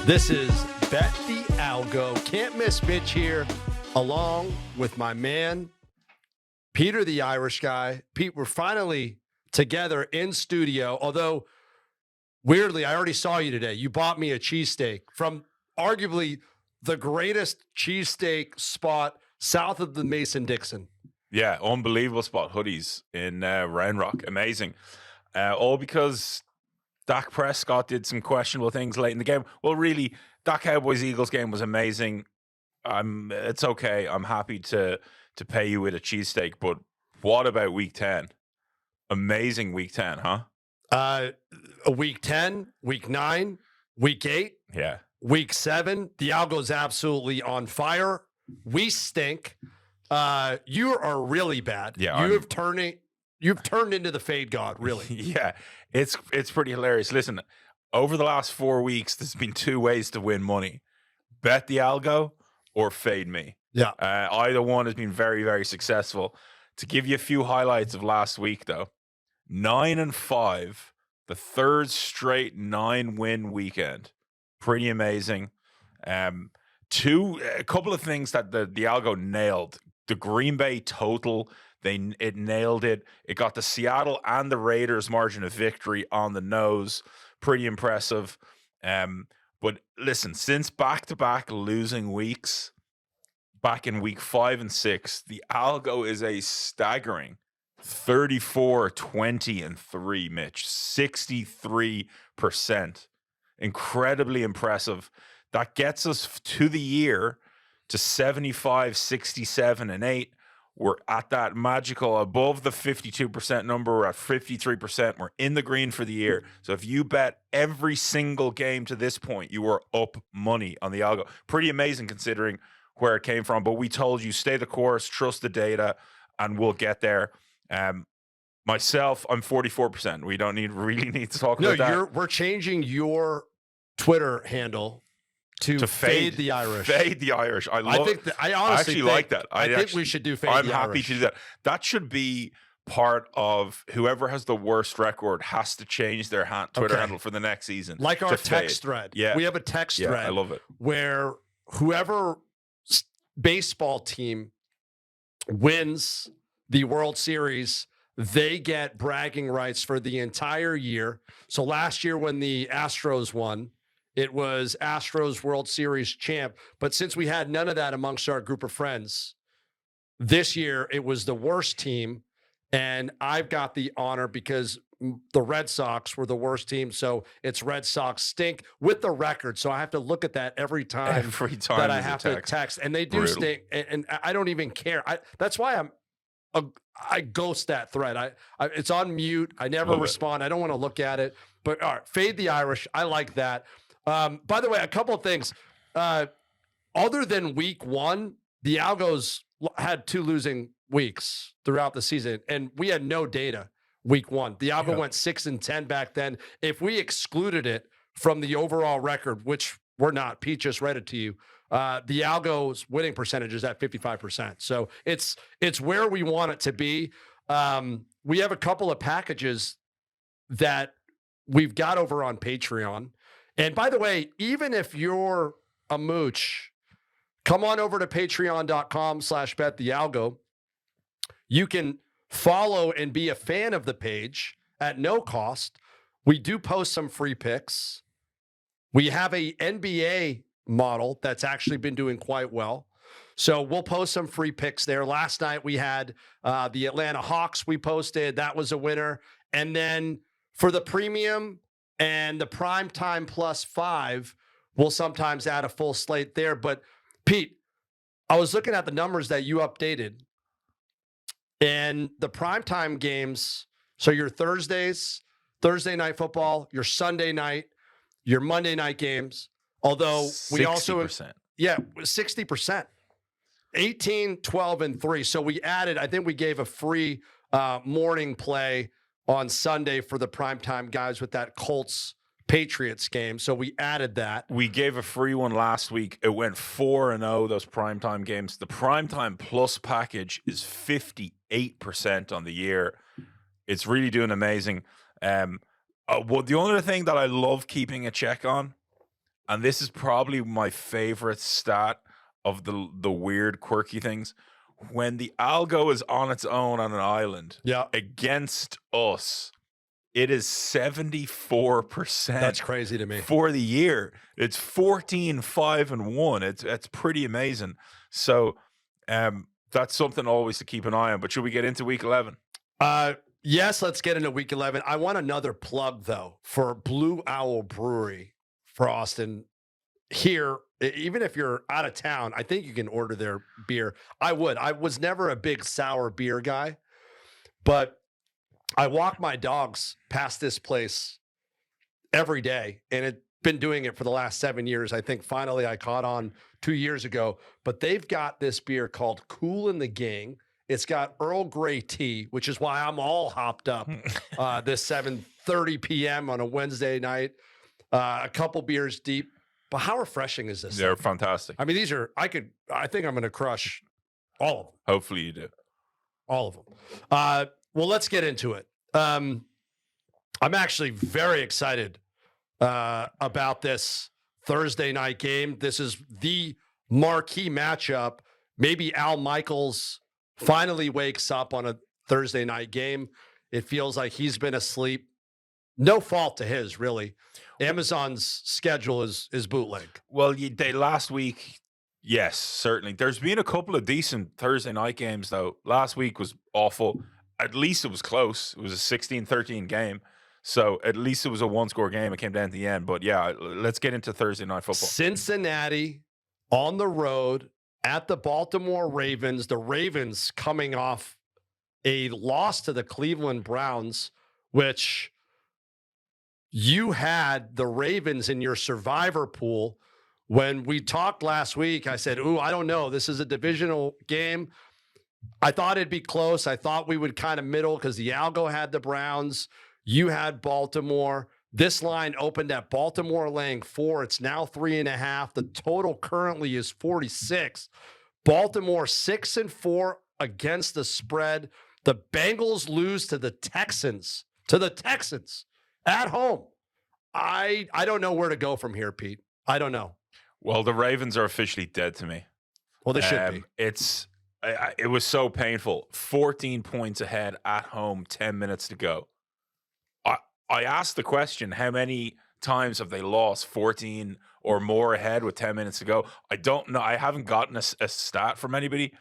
This is Bet the Algo. Can't miss Mitch here, along with my man, Peter the Irish guy. Pete, we're finally together in studio, although weirdly, I already saw you today. You bought me a cheesesteak from arguably the greatest cheesesteak spot south of the Mason-Dixon. Yeah, unbelievable spot. Hoodies in Round Rock. Amazing. All because Dak Prescott did some questionable things late in the game. Well, really, that Cowboys-Eagles game was amazing. It's okay. I'm happy to pay you with a cheesesteak, but what about Week 10? Amazing Week 10, huh? Week 10, Week 9, Week 8, Yeah. Week 7. The Algo's absolutely on fire. We stink. You are really bad. Yeah, You've turned into the fade god, really. Yeah, it's pretty hilarious. Listen, over the last 4 weeks, there's been two ways to win money: bet the algo or fade me. Yeah. Either one has been very, very successful. To give you a few highlights of last week, though, 9-5, the third straight 9-win weekend. Pretty amazing. A couple of things that the algo nailed. The Green Bay total, it nailed it. It got the Seattle and the Raiders margin of victory on the nose. Pretty impressive. But listen, since back-to-back losing weeks, back in week 5 and 6, the algo is a staggering 34-20-3, Mitch. 63%. Incredibly impressive. That gets us to the year to 75-67-8. We're at that magical above the 52% number. We're at 53%. We're in the green for the year. So if you bet every single game to this point, you are up money on the algo. Pretty amazing considering where it came from. But we told you, stay the course, trust the data, and we'll get there. Myself, I'm 44%. We don't really need to talk about that. We're changing your Twitter handle to fade the Irish. Fade the Irish. I honestly think, like that. I think we should do fade the Irish. I'm happy to do that. That should be part of whoever has the worst record has to change their Twitter handle for the next season. Like our text thread. Yeah. We have a text thread. I love it. Where whoever baseball team wins the World Series, they get bragging rights for the entire year. So last year when the Astros won, it was Astros World Series champ. But since we had none of that amongst our group of friends, this year it was the worst team. And I've got the honor because the Red Sox were the worst team. So it's Red Sox stink with the record. So I have to look at that every time that I have to text. And they do stink. And I don't even care. That's why I ghost that thread. It's on mute. I never respond. I don't want to look at it. But all right, fade the Irish. I like that. By the way, a couple of things. Other than week 1, the Algos had 2 losing weeks throughout the season, and we had no data week 1. The Algo went 6-10 back then. If we excluded it from the overall record, which we're not, Pete just read it to you, the Algo's winning percentage is at 55%. So it's where we want it to be. We have a couple of packages that we've got over on Patreon. And by the way, even if you're a mooch, come on over to patreon.com/betthealgo. You can follow and be a fan of the page at no cost. We do post some free picks. We have a NBA model that's actually been doing quite well. So we'll post some free picks there. Last night we had the Atlanta Hawks we posted. That was a winner. And then for the premium and the primetime +5, we'll sometimes add a full slate there. But Pete, I was looking at the numbers that you updated. And the primetime games, so your Thursday night football, your Sunday night, your Monday night games, although we also 60%. 18, 12, and 3. So we added, I think we gave a free morning play on Sunday for the primetime guys with that Colts-Patriots game. So we added that. We gave a free one last week. It went 4-0, those primetime games. The primetime plus package is 58% on the year. It's really doing amazing. Well, the only thing that I love keeping a check on, and this is probably my favorite stat of the weird, quirky things. When the algo is on its own on an island Yeah. against us, it is 74%. That's crazy to me. For the year. It's 14-5-1. It's pretty amazing. So that's something always to keep an eye on. But should we get into week 11? Yes, let's get into week 11. I want another plug, though, for Blue Owl Brewery for Austin. Here, even if you're out of town, I think you can order their beer. I would. I was never a big sour beer guy, but I walk my dogs past this place every day, and it's been doing it for the last 7 years. I think finally I caught on 2 years ago, but they've got this beer called Cool in the Gang. It's got Earl Grey tea, which is why I'm all hopped up this 7:30 p.m. on a Wednesday night, a couple beers deep. But how refreshing is this? They're fantastic. I mean, these are, I think I'm going to crush all of them. Hopefully you do. All of them. Well, let's get into it. I'm actually very excited about this Thursday night game. This is the marquee matchup. Maybe Al Michaels finally wakes up on a Thursday night game. It feels like he's been asleep. No fault to his, really. Amazon's schedule is bootleg. Well, they last week, yes, certainly. There's been a couple of decent Thursday night games, though. Last week was awful. At least it was close. It was a 16-13 game. So at least it was a one-score game. It came down to the end. But yeah, let's get into Thursday night football. Cincinnati on the road at the Baltimore Ravens. The Ravens coming off a loss to the Cleveland Browns, which you had the Ravens in your survivor pool. When we talked last week, I said, I don't know. This is a divisional game. I thought it'd be close. I thought we would kind of middle because the algo had the Browns. You had Baltimore. This line opened at Baltimore laying 4. It's now 3.5. The total currently is 46. Baltimore 6-4 against the spread. The Bengals lose to the Texans. At home. I don't know where to go from here, Pete. I don't know. Well, the Ravens are officially dead to me. Well, they should be. It was so painful. 14 points ahead at home, 10 minutes to go. I asked the question, how many times have they lost 14 or more ahead with 10 minutes to go? I don't know. I haven't gotten a stat from anybody.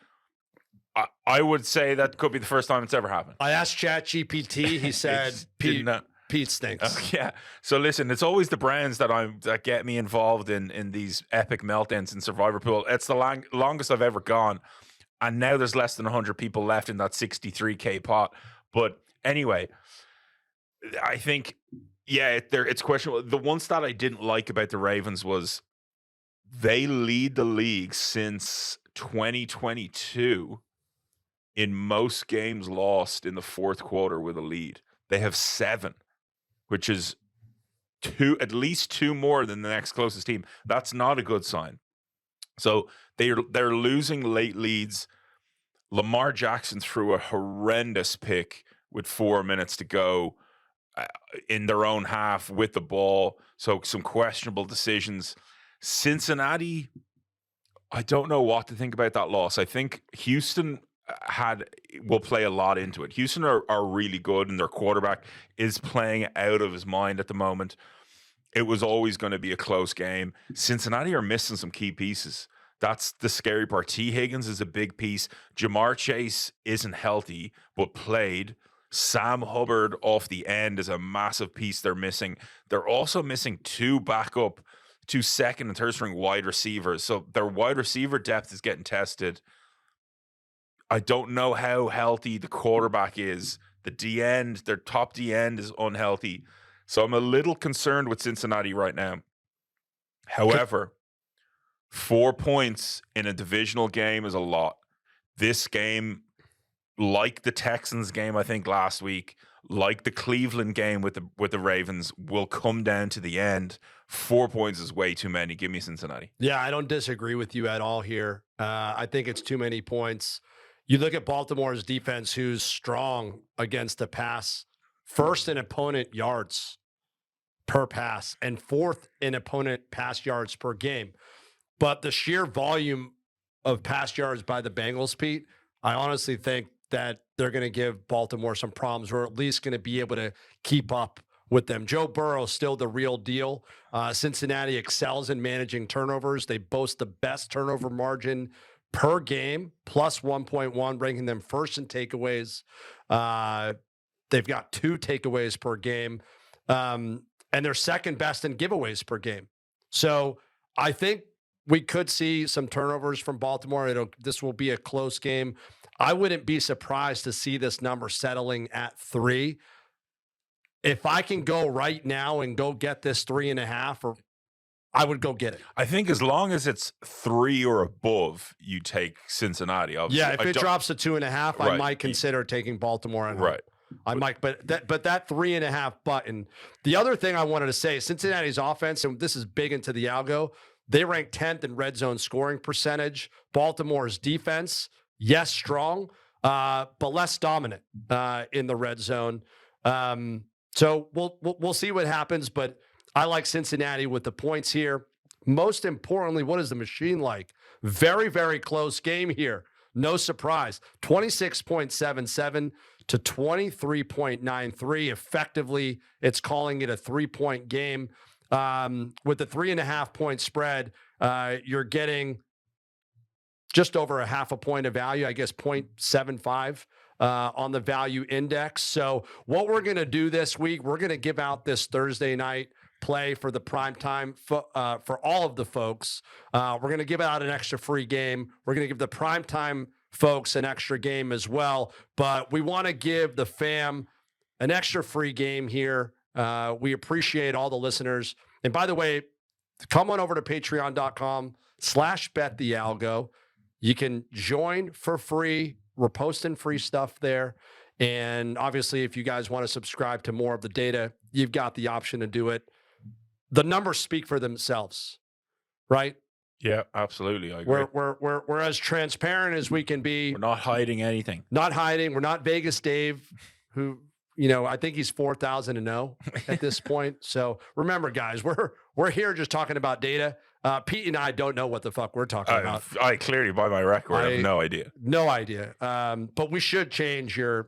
I would say that could be the first time it's ever happened. I asked ChatGPT. He said, Pete stinks. Yeah. So listen, it's always the Browns that get me involved in these epic meltdowns in Survivor Pool. It's the longest I've ever gone. And now there's less than 100 people left in that 63K pot. But anyway, I think, yeah, it's questionable. The one stat I didn't like about the Ravens was they lead the league since 2022 in most games lost in the fourth quarter with a lead. They have 7, which is at least 2 more than the next closest team. That's not a good sign. So they're losing late leads. Lamar Jackson threw a horrendous pick with 4 minutes to go in their own half with the ball. So some questionable decisions. Cincinnati, I don't know what to think about that loss. I think Houston will play a lot into it. Houston are really good, and their quarterback is playing out of his mind at the moment. It was always going to be a close game. Cincinnati are missing some key pieces. That's the scary part. T. Higgins is a big piece. Jamar Chase isn't healthy, but played. Sam Hubbard off the end is a massive piece they're missing. They're also missing 2 second and third string wide receivers. So their wide receiver depth is getting tested. I don't know how healthy the quarterback is. The D-end, their top D-end is unhealthy. So I'm a little concerned with Cincinnati right now. However, 4 points in a divisional game is a lot. This game, like the Texans game, I think last week, like the Cleveland game with the Ravens, will come down to the end. 4 points is way too many. Give me Cincinnati. Yeah, I don't disagree with you at all here. I think it's too many points. You look at Baltimore's defense, who's strong against the pass, first in opponent yards per pass and 4th in opponent pass yards per game. But the sheer volume of pass yards by the Bengals, Pete, I honestly think that they're going to give Baltimore some problems. We're at least going to be able to keep up with them. Joe Burrow is still the real deal. Cincinnati excels in managing turnovers. They boast the best turnover margin per game, plus 1.1, ranking them first in takeaways. They've got 2 takeaways per game, and they're second best in giveaways per game. So I think we could see some turnovers from Baltimore. This will be a close game. I wouldn't be surprised to see this number settling at 3. If I can go right now and go get this 3.5, or I would go get it. I think as long as it's 3 or above, you take Cincinnati. Obviously. Yeah, if it drops to 2.5, I might consider taking Baltimore at home. Right. I might, but that 3.5 button. The other thing I wanted to say, Cincinnati's offense, and this is big into the algo, they rank 10th in red zone scoring percentage. Baltimore's defense, yes, strong, but less dominant in the red zone. So we'll see what happens, but I like Cincinnati with the points here. Most importantly, what is the machine like? Very, very close game here. No surprise. 26.77 to 23.93. Effectively, it's calling it a 3-point game. With the 3.5-point spread, you're getting just over a half a point of value, I guess 0.75 on the value index. So what we're going to do this week, we're going to give out this Thursday night play for the primetime for all of the folks. We're going to give out an extra free game. We're going to give the primetime folks an extra game as well. But we want to give the fam an extra free game here. We appreciate all the listeners. And by the way, come on over to patreon.com/betthealgo. You can join for free. We're posting free stuff there. And obviously, if you guys want to subscribe to more of the data, you've got the option to do it. The numbers speak for themselves, right? Yeah, absolutely. I agree. We're as transparent as we can be. We're not hiding anything. Not hiding. We're not Vegas Dave, who, I think he's 4,000-0 at this point. So remember, guys, we're here just talking about data. Pete and I don't know what the fuck we're talking about. I clearly, by my record, have no idea. No idea. But we should change your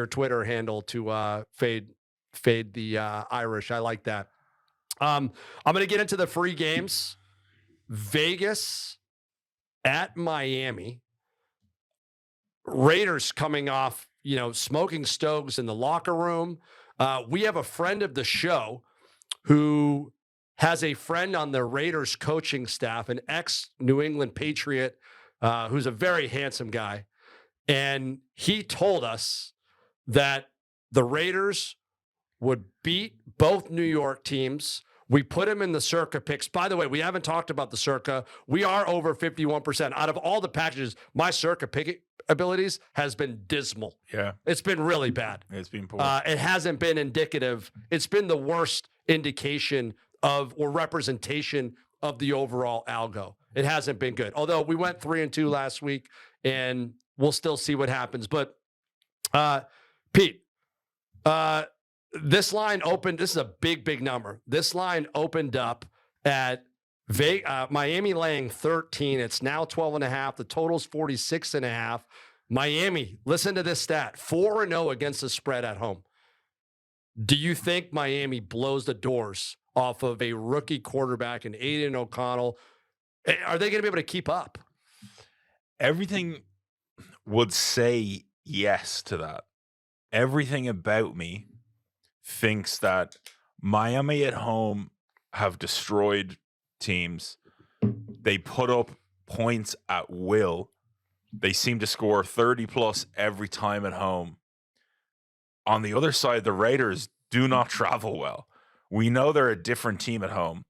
Twitter handle to fade the Irish. I like that. I'm going to get into the free games. Vegas at Miami. Raiders coming off, smoking stoves in the locker room. We have a friend of the show who has a friend on the Raiders coaching staff, an ex-New England Patriot who's a very handsome guy. And he told us that the Raiders would beat both New York teams. We put him in the Circa picks. By the way, we haven't talked about the Circa. We are over 51%. Out of all the packages, my Circa pick abilities has been dismal. Yeah. It's been really bad. It's been poor. It hasn't been indicative. It's been the worst indication of or representation of the overall algo. It hasn't been good. Although we went 3-2 last week, and we'll still see what happens. But Pete, this line opened. This is a big number. This line opened up at Miami laying 13. It's now 12.5. The total's 46.5. Miami, listen to this stat: 4-0 against the spread at home. Do you think Miami blows the doors off of a rookie quarterback and Aiden O'Connell? Are they going to be able to keep up? Everything would say yes to that. Everything about me thinks that Miami at home have destroyed teams. They put up points at will. They seem to score 30 plus every time at home. On the other side, the Raiders do not travel well. We know they're a different team at home.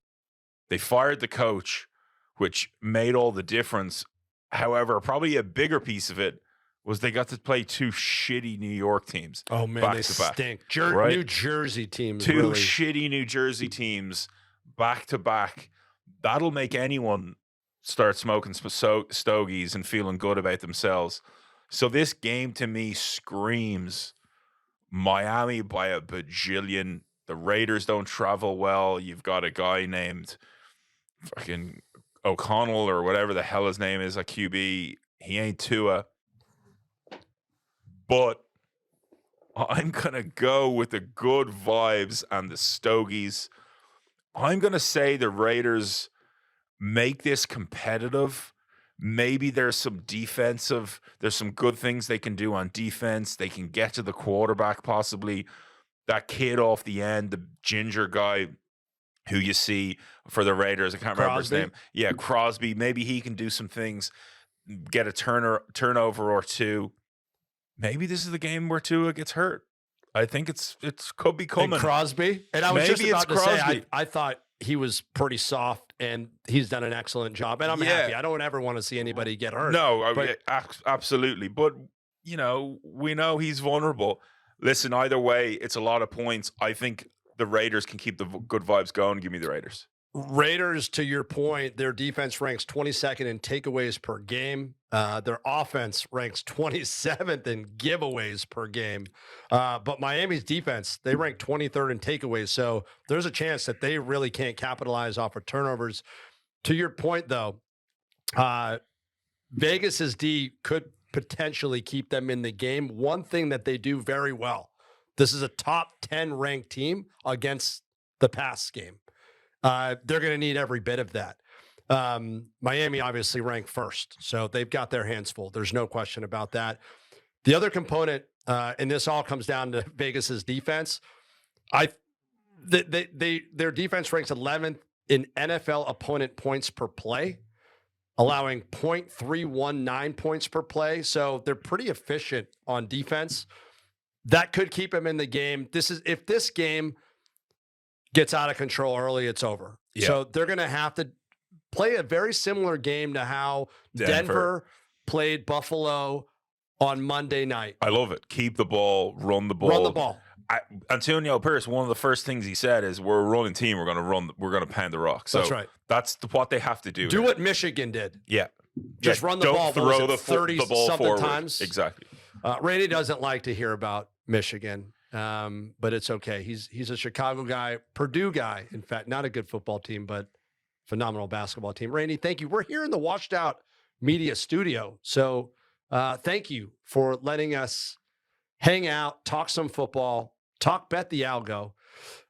They fired the coach, which made all the difference. However, probably a bigger piece of it was they got to play 2 shitty New York teams. Oh, man, back they to back, stink. right? New Jersey teams. 2 really. shitty New Jersey teams back to back. That'll make anyone start smoking stogies and feeling good about themselves. So this game to me screams Miami by a bajillion The Raiders don't travel well. You've got a guy named fucking O'Connell or whatever the hell his name is, a QB. He ain't Tua. But I'm going to go with the good vibes and the stogies. I'm going to say the Raiders make this competitive. Maybe there's some good things they can do on defense. They can get to the quarterback possibly. That kid off the end, the ginger guy who you see for the Raiders, I can't remember his name. Yeah, Crosby. Maybe he can do some things, get a turnover or two. Maybe this is the game where Tua gets hurt. I think it could be coming. And Crosby? And I was just about to say, I thought he was pretty soft, and he's done an excellent job. And I'm happy. I don't ever want to see anybody get hurt. No, absolutely. But, we know he's vulnerable. Listen, either way, it's a lot of points. I think the Raiders can keep the good vibes going. Give me the Raiders. Raiders, to your point, their defense ranks 22nd in takeaways per game. Their offense ranks 27th in giveaways per game. But Miami's defense, they rank 23rd in takeaways. So there's a chance that they really can't capitalize off of turnovers. To your point, though, Vegas's D could potentially keep them in the game. One thing that they do very well, this is a top 10 ranked team against the pass game. They're going to need every bit of that. Miami obviously ranked first, so they've got their hands full. There's no question about that. The other component, and this all comes down to Vegas's defense. Their defense ranks 11th in NFL opponent points per play, allowing 0.319 points per play. So they're pretty efficient on defense. That could keep them in the game. If this game gets out of control early, it's over. Yeah. So they're going to have to play a very similar game to how Denver played Buffalo on Monday night. I love it. Keep the ball, run the ball. Run the ball. Antonio Pierce, one of the first things he said is, "We're a running team. We're going to pound the rock." So that's right. That's what they have to do. Do what Michigan did. Yeah. Just run the ball. Don't throw the 30-something forward. Times. Exactly. Randy doesn't like to hear about Michigan, but it's okay. He's a Chicago guy, Purdue guy. In fact, not a good football team, but phenomenal basketball team. Randy, thank you. We're here in the Washed Out Media Studio, so thank you for letting us hang out, talk some football, talk bet the algo.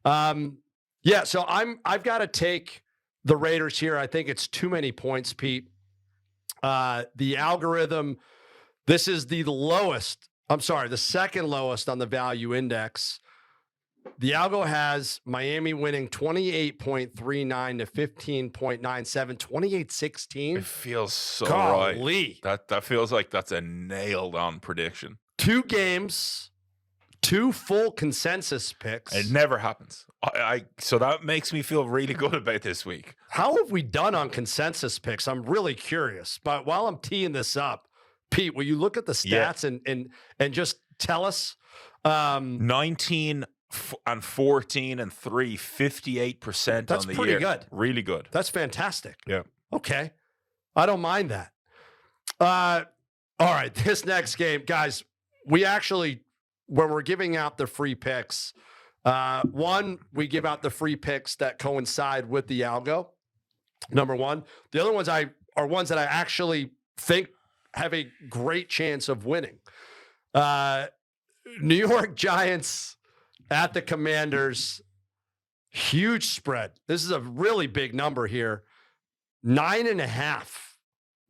So I've got to take the Raiders here. I think it's too many points, Pete. The algorithm, this is the second lowest on the value index. The algo has Miami winning 28.39 to 15.97, 28-16. It feels so Golly. right. That feels like that's a nailed on prediction. 2 games, 2 full consensus picks. It never happens. So that makes me feel really good about this week. How have we done on consensus picks? I'm really curious. But while I'm teeing this up, Pete, will you look at the stats and just tell us? 19 and 14 and 3, 58% That's on the pretty year. good. Really good. That's fantastic. Yeah. Okay. I don't mind that. All right. This next game, guys, we actually, when we're giving out the free picks, we give out the free picks that coincide with the algo. Number one. The other ones are ones that I actually think have a great chance of winning. New York Giants at the Commanders. Huge spread. This is a really big number here. 9.5.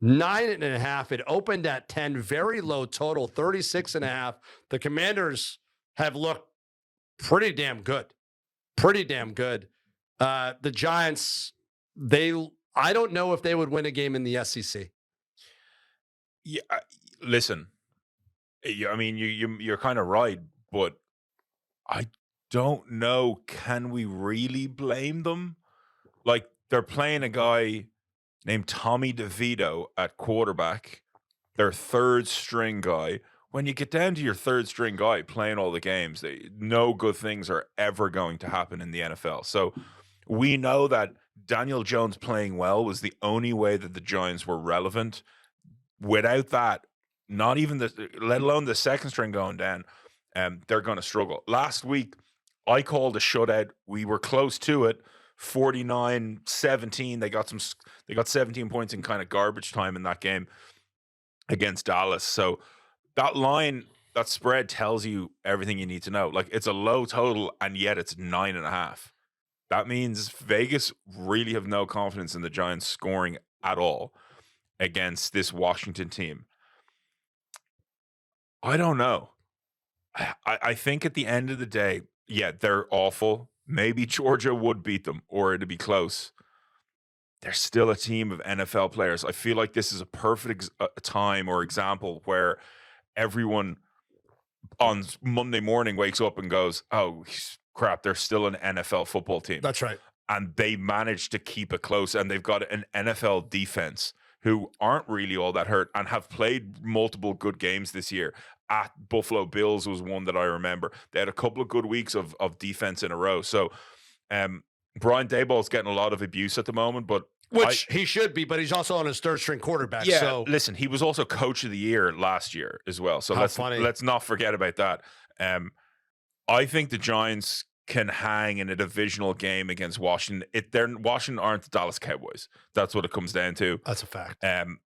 9.5. It opened at 10. Very low total. 36.5. The Commanders have looked pretty damn good. Pretty damn good. The Giants, I don't know if they would win a game in the SEC. Yeah, listen. I mean, you're kind of right, but I don't know. Can we really blame them? Like, they're playing a guy named Tommy DeVito at quarterback, their third string guy. When you get down to your third string guy playing all the games, no good things are ever going to happen in the NFL. So we know that Daniel Jones playing well was the only way that the Giants were relevant. Without that, let alone the second string going down, they're going to struggle. Last week, I called a shutout. We were close to it. 49-17. They got 17 points in kind of garbage time in that game against Dallas. So that line, that spread tells you everything you need to know. Like, it's a low total, and yet it's 9.5. That means Vegas really have no confidence in the Giants scoring at all against this Washington team. I don't know. I think at the end of the day, yeah, they're awful. Maybe Georgia would beat them, or it'd be close. They're still a team of NFL players. I feel like this is a perfect time or example where everyone on Monday morning wakes up and goes, oh, crap, they're still an NFL football team. That's right. And they managed to keep it close, and they've got an NFL defense who aren't really all that hurt and have played multiple good games this year. At Buffalo Bills was one that I remember. They had a couple of good weeks of defense in a row. So Brian Daboll's getting a lot of abuse at the moment, but which he should be, but he's also on his third string quarterback. Yeah, so listen, he was also coach of the year last year as well. So let's not forget about that. I think the Giants can hang in a divisional game against Washington. Washington aren't the Dallas Cowboys. That's what it comes down to. That's a fact.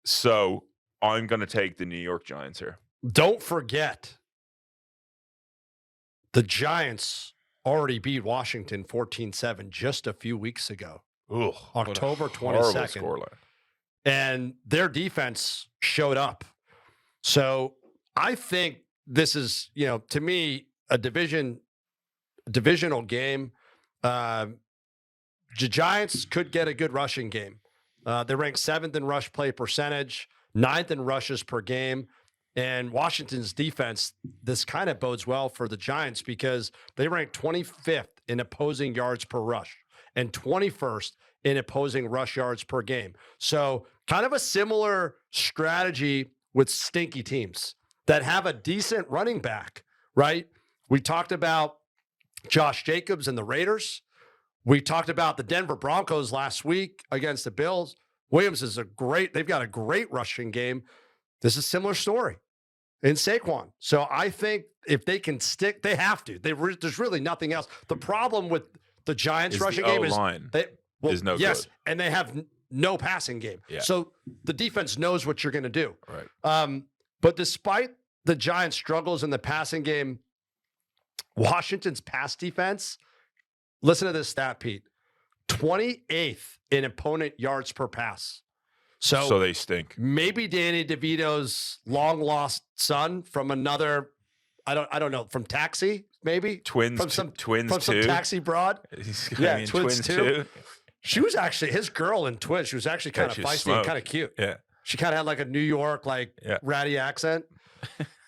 So I'm going to take the New York Giants here. Don't forget, the Giants already beat Washington 14-7 just a few weeks ago. Ooh, October 22nd. Scoreline. And their defense showed up. So I think this is, to me, a divisional game. The Giants could get a good rushing game. They rank 7th in rush play percentage, 9th in rushes per game. And Washington's defense, this kind of bodes well for the Giants because they rank 25th in opposing yards per rush and 21st in opposing rush yards per game. So kind of a similar strategy with stinky teams that have a decent running back, right? We talked about Josh Jacobs and the Raiders. We talked about the Denver Broncos last week against the Bills. Williams is they've got a great rushing game. This is a similar story in Saquon. So I think if they can stick, they have to. There's really nothing else. The problem with the Giants rushing game is no good. And they have no passing game. Yeah. So the defense knows what you're going to do. Right. But despite the Giants' struggles in the passing game, Washington's pass defense, listen to this stat, Pete, 28th in opponent yards per pass. So they stink. Maybe Danny DeVito's long lost son from another, I don't know, from Taxi, maybe twins from some too. Taxi broad. Yeah, twins too. She was actually his girl in Twins. She was actually kind of feisty and kind of cute. Yeah, she kind of had like a New York ratty accent,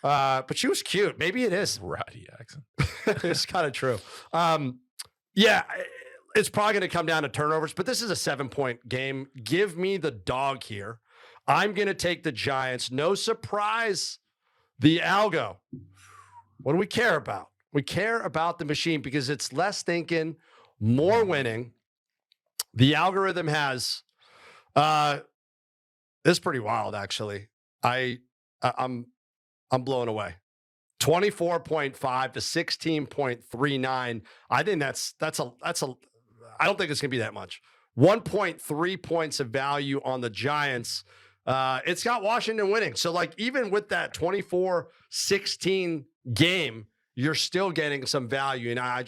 but she was cute. Maybe it is ratty accent. It's kind of true. Yeah. It's probably going to come down to turnovers, but this is a 7-point game. Give me the dog here. I'm going to take the Giants. No surprise, the algo. What do we care about? We care about the machine because it's less thinking, more winning. The algorithm has this is pretty wild, actually. I'm blown away. 24.5 to 16.39. I think that's a I don't think it's going to be that much. 1.3 points of value on the Giants. It's got Washington winning. So, even with that 24-16 game, you're still getting some value. And I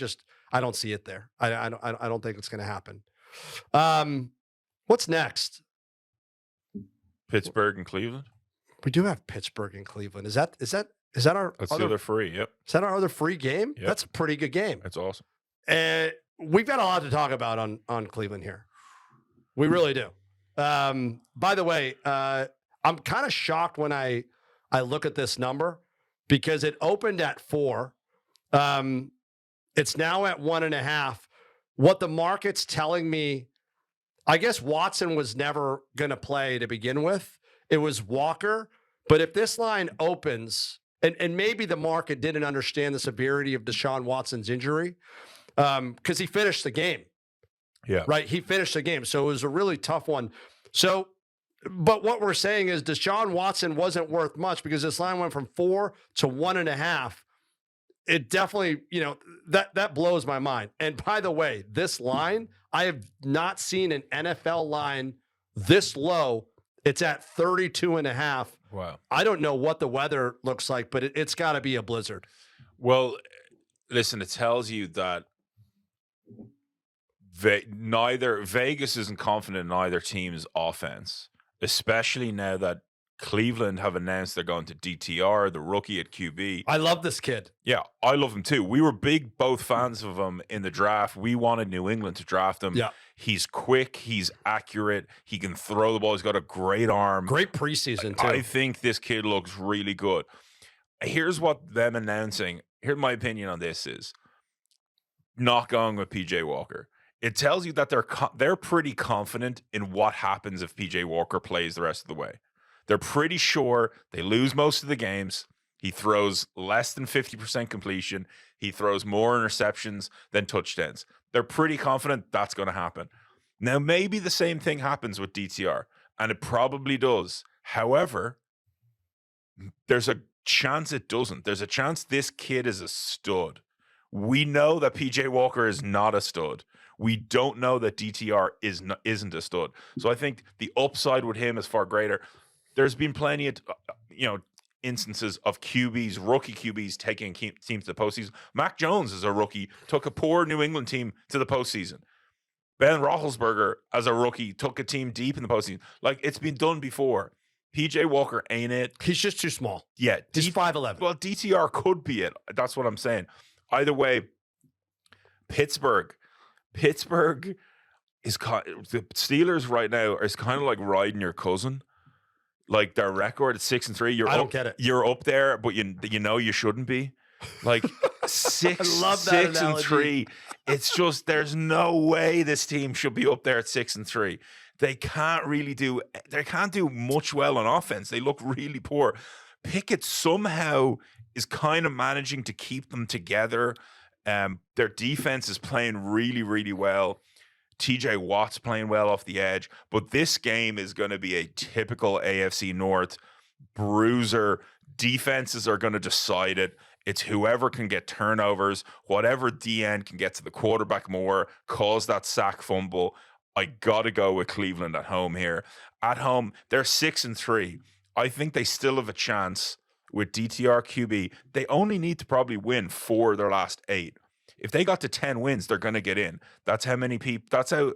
don't see it there. I don't think it's going to happen. What's next? Pittsburgh and Cleveland. We do have Pittsburgh and Cleveland. Is that our? That's the other free. Yep. Is that our other free game? Yep. That's a pretty good game. That's awesome. We've got a lot to talk about on Cleveland here. We really do. By the way, I'm kind of shocked when I look at this number because it opened at 4. It's now at 1.5. What the market's telling me, I guess Watson was never going to play to begin with. It was Walker. But if this line opens, and maybe the market didn't understand the severity of Deshaun Watson's injury, because he finished the game. Yeah. Right. He finished the game. So it was a really tough one. So, but what we're saying is Deshaun Watson wasn't worth much because this line went from 4 to 1.5. it definitely, that blows my mind. And by the way, this line, I have not seen an NFL line this low. It's at 32.5. Wow. I don't know what the weather looks like, but it's got to be a blizzard. Well, listen, it tells you that Vegas isn't confident in either team's offense, especially now that Cleveland have announced they're going to DTR, the rookie at QB. I love this kid. Yeah, I love him too. We were both fans of him in the draft. We wanted New England to draft him. Yeah. He's quick. He's accurate. He can throw the ball. He's got a great arm. Great preseason too. I think this kid looks really good. Here's what them announcing. Here's my opinion on this is not going with PJ Walker. It tells you that they're pretty confident in what happens if PJ Walker plays the rest of the way. They're pretty sure they lose most of the games. He throws less than 50% completion. He throws more interceptions than touchdowns. They're pretty confident that's going to happen. Now, maybe the same thing happens with DTR, and it probably does. However, there's a chance it doesn't. There's a chance this kid is a stud. We know that PJ Walker is not a stud. We don't know that DTR isn't a stud. So I think the upside with him is far greater. There's been plenty of, instances of rookie QBs taking teams to the postseason. Mac Jones as a rookie took a poor New England team to the postseason. Ben Roethlisberger as a rookie took a team deep in the postseason. Like, it's been done before. PJ Walker ain't it. He's just too small. Yeah. He's 5'11". Well, DTR could be it. That's what I'm saying. Either way, Pittsburgh is the Steelers right now is kind of like riding your cousin. Like, their record at 6-3. I don't get it. You're up there, but you know you shouldn't be. Like, I love that 6-3. It's just there's no way this team should be up there at 6-3. They can't do much well on offense. They look really poor. Pickett somehow is kind of managing to keep them together. Their defense is playing really, really well. TJ Watt's playing well off the edge, but this game is going to be a typical AFC North bruiser. Defenses are going to decide it. It's whoever can get turnovers, whatever DN can get to the quarterback more, cause that sack fumble. I got to go with Cleveland at home here. At home, they're 6-3. I think they still have a chance with DTR QB. They only need to probably win 4 of their last 8. If they got to 10 wins, they're going to get in. That's how many people, that's how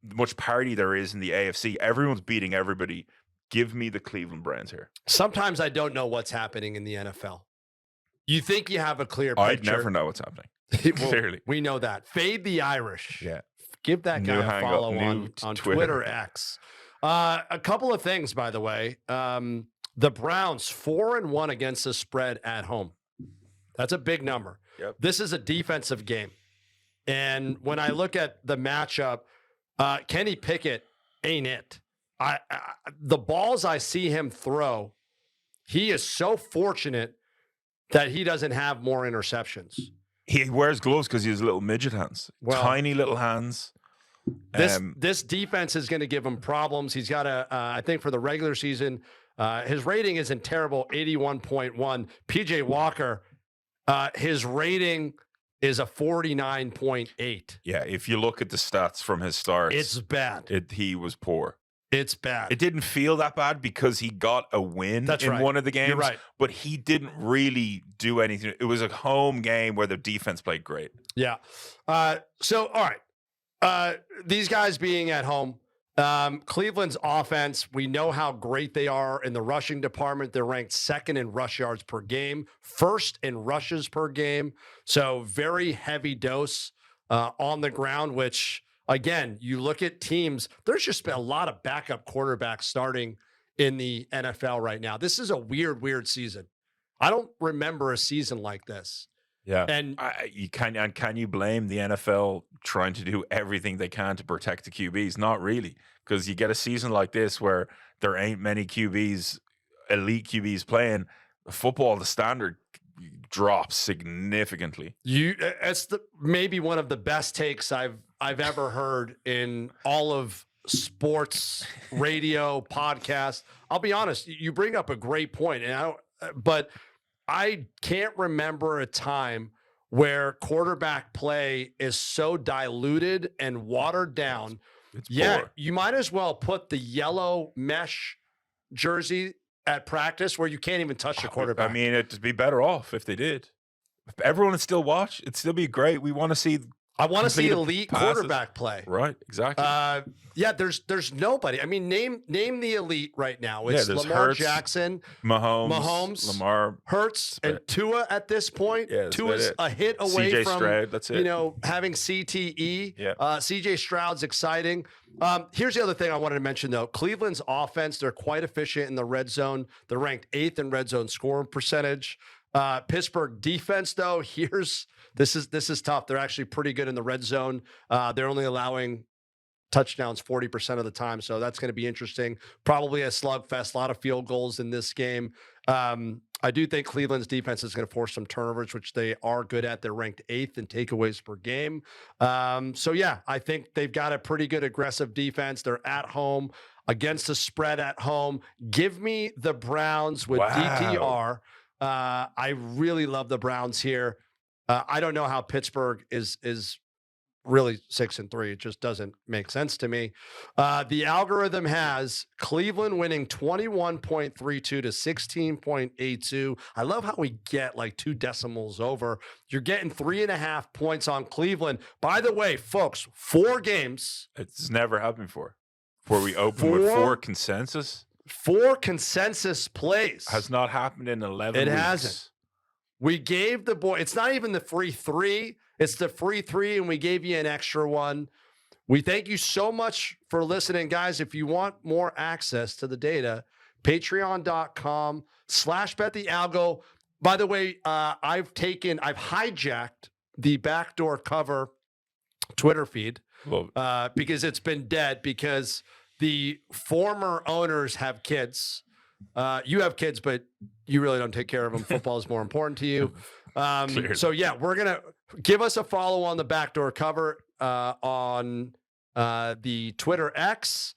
much parity there is in the AFC. Everyone's beating everybody. Give me the Cleveland Browns here. Sometimes I don't know what's happening in the NFL. You think you have a clear picture. I'd never know what's happening. Well, clearly. We know that. Fade the Irish. Yeah. Give that guy a follow on Twitter. Twitter X. A couple of things, by the way. The Browns 4-1 against the spread at home. That's a big number. Yep. This is a defensive game. And when I look at the matchup, Kenny Pickett ain't it. The balls I see him throw, he is so fortunate that he doesn't have more interceptions. He wears gloves because he has little midget hands. Well, tiny little hands. This defense is going to give him problems. He's got I think for the regular season, his rating isn't terrible, 81.1. PJ Walker, his rating is a 49.8. Yeah, if you look at the stats from his starts, it's bad. He was poor. It's bad. It didn't feel that bad because he got a win in one of the games. You're right. But he didn't really do anything. It was a home game where the defense played great. Yeah. So, all right. These guys being at home, Cleveland's offense, we know how great they are in the rushing department. They're ranked 2nd in rush yards per game, 1st in rushes per game. So very heavy dose on the ground, which, again, you look at teams, there's just been a lot of backup quarterbacks starting in the NFL right now. This is a weird season. I don't remember a season like this. Yeah. And can you blame the NFL trying to do everything they can to protect the QBs? Not really, because you get a season like this where there ain't many QBs, elite QBs playing. Football, the standard drops significantly. It's maybe one of the best takes I've ever heard in all of sports radio podcast. I'll be honest, you bring up a great point, but I can't remember a time where quarterback play is so diluted and watered down. It's Yeah, poor. you might as well put the yellow mesh jersey at practice where you can't even touch the quarterback. I mean, it'd be better off if they did. If everyone would still watch, it'd still be great. We want to see. I want to see completed elite passes. quarterback play. Right, exactly. Yeah, there's nobody. I mean, name the elite right now. It's there's Lamar Hurts, Jackson, Mahomes, Lamar, Hurts, and Tua at this point. Yeah, that's Tua's about it. a hit away CJ from Stroud, that's it. Having CTE. Yeah. CJ Stroud's exciting. Here's the other thing I wanted to mention though. Cleveland's offense, they're quite efficient in the red zone. They're ranked 8th in red zone scoring percentage. Pittsburgh defense though, this is tough. They're actually pretty good in the red zone. They're only allowing touchdowns 40% of the time. So that's going to be interesting. Probably a slugfest, a lot of field goals in this game. I do think Cleveland's defense is going to force some turnovers, which they are good at. They're ranked 8th in takeaways per game. So yeah, I think they've got a pretty good aggressive defense. They're at home against the spread at home. Give me the Browns with DTR. I really love the Browns here. I don't know how Pittsburgh is really 6-3. It just doesn't make sense to me. The algorithm has Cleveland winning 21.32 to 16.82. I love how we get like 2 decimals over. You're getting 3.5 points on Cleveland. By the way, folks, 4 games. It's never happened before. Where we open with 4 consensus. 4 consensus plays. Has not happened in 11 weeks. It hasn't. We gave the boy, it's not even the free 3. It's the free 3, and we gave you an extra one. We thank you so much for listening, guys. If you want more access to the data, patreon.com/betthealgo. By the way, I've hijacked the backdoor cover Twitter feed because it's been dead because the former owners have kids. You have kids, but you really don't take care of them. Football is more important to you. So yeah, we're going to give us a follow on the backdoor cover on the Twitter X.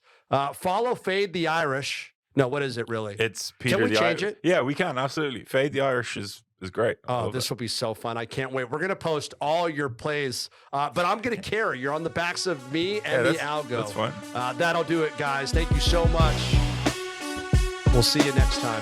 Follow Fade the Irish. No, what is it really? It's Peter Can we the change Irish. it? Yeah, we can. Absolutely. Fade the Irish is great. Oh, this will be so fun. I can't wait. We're going to post all your plays, but I'm going to carry. You're on the backs of me and the algo. That's fine. That'll do it, guys. Thank you so much. We'll see you next time.